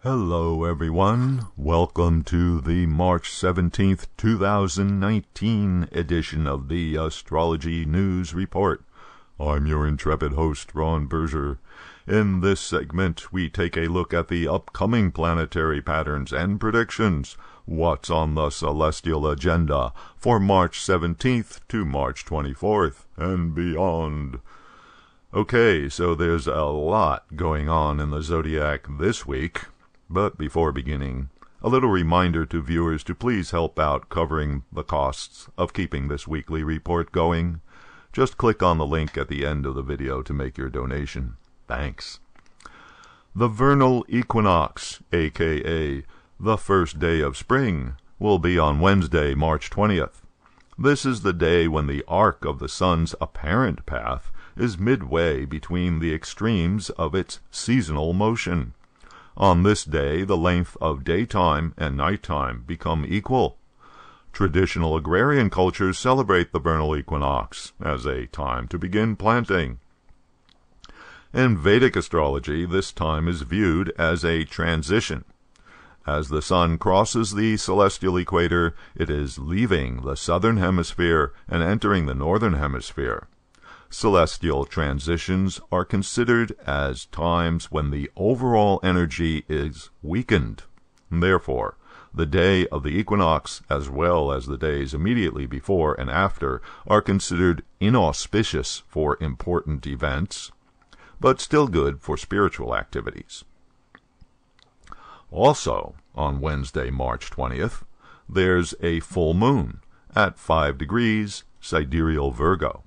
Hello everyone, welcome to the March 17th, 2019 edition of the Astrology News Report. I'm your intrepid host, Ron Berger. In this segment, we take a look at the upcoming planetary patterns and predictions, what's on the celestial agenda for March 17th to March 24th and beyond. Okay, so there's a lot going on in the Zodiac this week. But before beginning, a little reminder to viewers to please help out covering the costs of keeping this weekly report going. Just click on the link at the end of the video to make your donation. Thanks. The Vernal Equinox, aka the first day of spring, will be on Wednesday, March 20th. This is the day when the arc of the sun's apparent path is midway between the extremes of its seasonal motion. On this day, the length of daytime and nighttime become equal. Traditional agrarian cultures celebrate the vernal equinox as a time to begin planting. In Vedic astrology, this time is viewed as a transition. As the sun crosses the celestial equator, it is leaving the southern hemisphere and entering the northern hemisphere. Celestial transitions are considered as times when the overall energy is weakened. Therefore, the day of the equinox, as well as the days immediately before and after, are considered inauspicious for important events, but still good for spiritual activities. Also, on Wednesday, March 20th, there's a full moon at 5 degrees sidereal Virgo.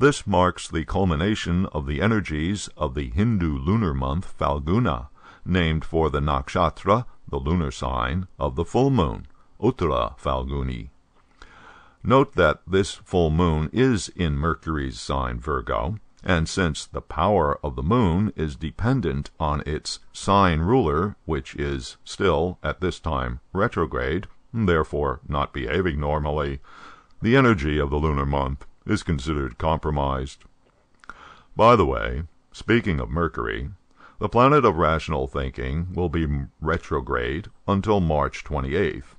This marks the culmination of the energies of the Hindu lunar month Falguna, named for the nakshatra, the lunar sign, of the full moon, Uttara Falguni. Note that this full moon is in Mercury's sign Virgo, and since the power of the moon is dependent on its sign ruler, which is still, at this time, retrograde, therefore not behaving normally, the energy of the lunar month is considered compromised. By the way, speaking of Mercury, the planet of rational thinking will be retrograde until March 28th,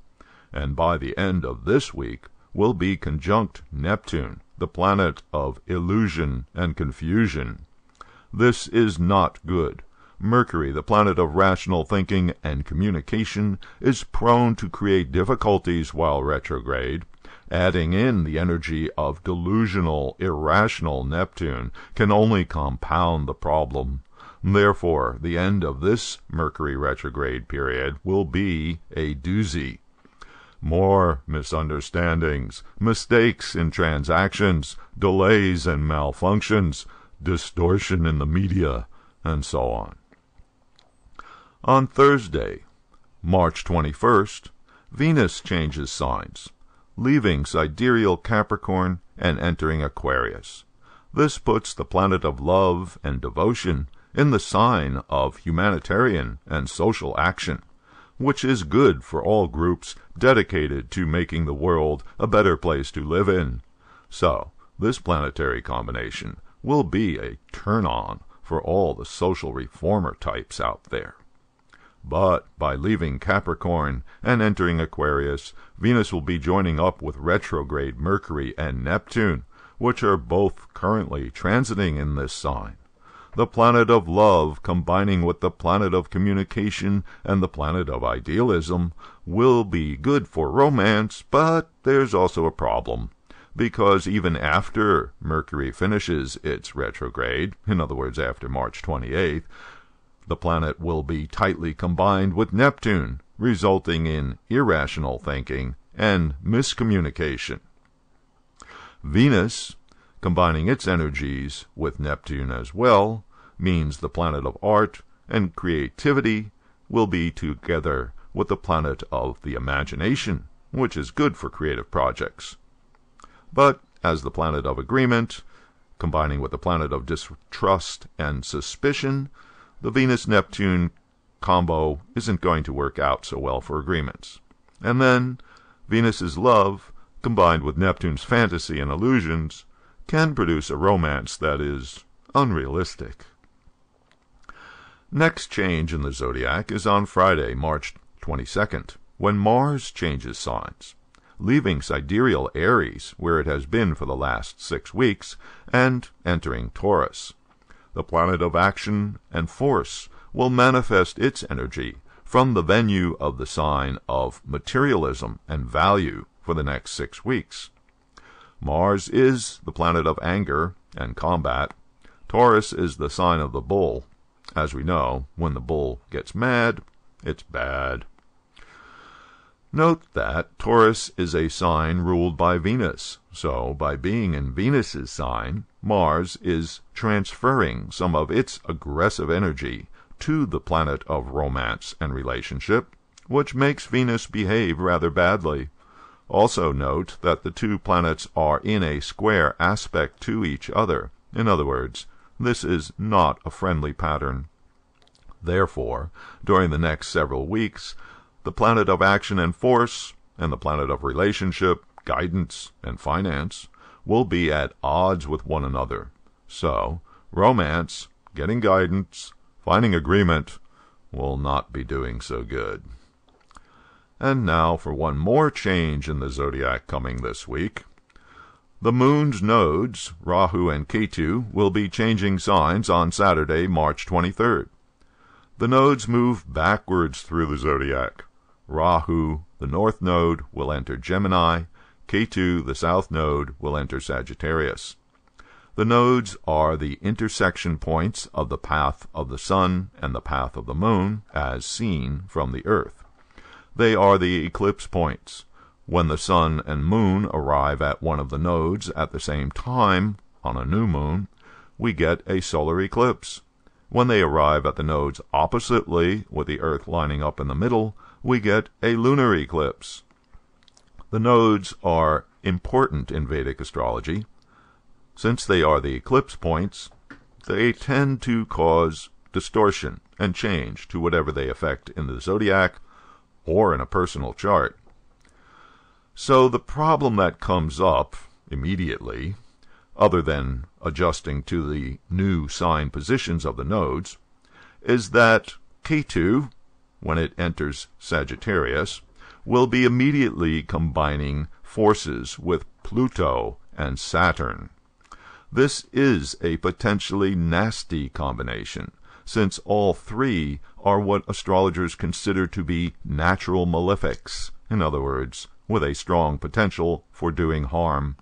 and by the end of this week will be conjunct Neptune, the planet of illusion and confusion. This is not good. Mercury, the planet of rational thinking and communication, is prone to create difficulties while retrograde. Adding in the energy of delusional, irrational Neptune can only compound the problem. Therefore, the end of this Mercury retrograde period will be a doozy. More misunderstandings, mistakes in transactions, delays and malfunctions, distortion in the media, and so on. On Thursday, March 21st, Venus changes signs, leaving sidereal Capricorn and entering Aquarius. This puts the planet of love and devotion in the sign of humanitarian and social action, which is good for all groups dedicated to making the world a better place to live in. So, this planetary combination will be a turn-on for all the social reformer types out there. But by leaving Capricorn and entering Aquarius, Venus will be joining up with retrograde Mercury and Neptune, which are both currently transiting in this sign. The planet of love combining with the planet of communication and the planet of idealism will be good for romance, but there's also a problem, because even after Mercury finishes its retrograde, in other words after March 28th, the planet will be tightly combined with Neptune, resulting in irrational thinking and miscommunication. Venus, combining its energies with Neptune as well, means the planet of art and creativity will be together with the planet of the imagination, which is good for creative projects. But as the planet of agreement, combining with the planet of distrust and suspicion, the Venus-Neptune combo isn't going to work out so well for agreements. And then, Venus's love, combined with Neptune's fantasy and illusions, can produce a romance that is unrealistic. Next change in the zodiac is on Friday, March 22nd, when Mars changes signs, leaving sidereal Aries, where it has been for the last 6 weeks, and entering Taurus. The planet of action and force will manifest its energy from the venue of the sign of materialism and value for the next 6 weeks. Mars is the planet of anger and combat. Taurus is the sign of the bull. As we know, when the bull gets mad, it's bad. Note that Taurus is a sign ruled by Venus, so by being in Venus's sign, Mars is transferring some of its aggressive energy to the planet of romance and relationship, which makes Venus behave rather badly. Also note that the two planets are in a square aspect to each other. In other words, this is not a friendly pattern. Therefore, during the next several weeks, the planet of action and force and the planet of relationship, guidance, and finance will be at odds with one another. So, romance, getting guidance, finding agreement will not be doing so good. And now for one more change in the zodiac coming this week. The moon's nodes, Rahu and Ketu, will be changing signs on Saturday, March 23rd. The nodes move backwards through the zodiac. Rahu, the north node, will enter Gemini. Ketu, the south node, will enter Sagittarius. The nodes are the intersection points of the path of the sun and the path of the moon, as seen from the earth. They are the eclipse points. When the sun and moon arrive at one of the nodes at the same time, on a new moon, we get a solar eclipse. When they arrive at the nodes oppositely, with the earth lining up in the middle, we get a lunar eclipse. The nodes are important in Vedic astrology. Since they are the eclipse points, they tend to cause distortion and change to whatever they affect in the zodiac or in a personal chart. So the problem that comes up immediately, other than adjusting to the new sign positions of the nodes, is that Ketu, when it enters Sagittarius, will be immediately combining forces with Pluto and Saturn. This is a potentially nasty combination, since all three are what astrologers consider to be natural malefics, in other words, with a strong potential for doing harm.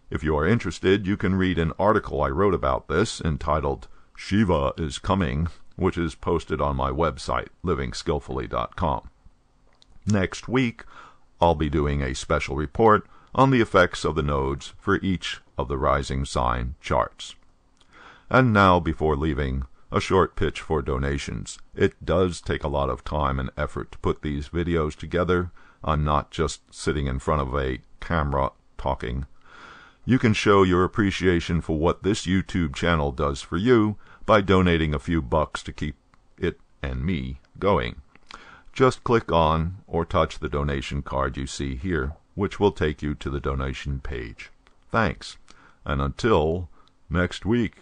If you are interested, you can read an article I wrote about this entitled Shiva is Coming, which is posted on my website, livingskillfully.com. Next week, I'll be doing a special report on the effects of the nodes for each of the rising sign charts. And now, before leaving, a short pitch for donations. It does take a lot of time and effort to put these videos together. I'm not just sitting in front of a camera talking. You can show your appreciation for what this YouTube channel does for you by donating a few bucks to keep it and me going. Just click on or touch the donation card you see here, which will take you to the donation page. Thanks, and until next week.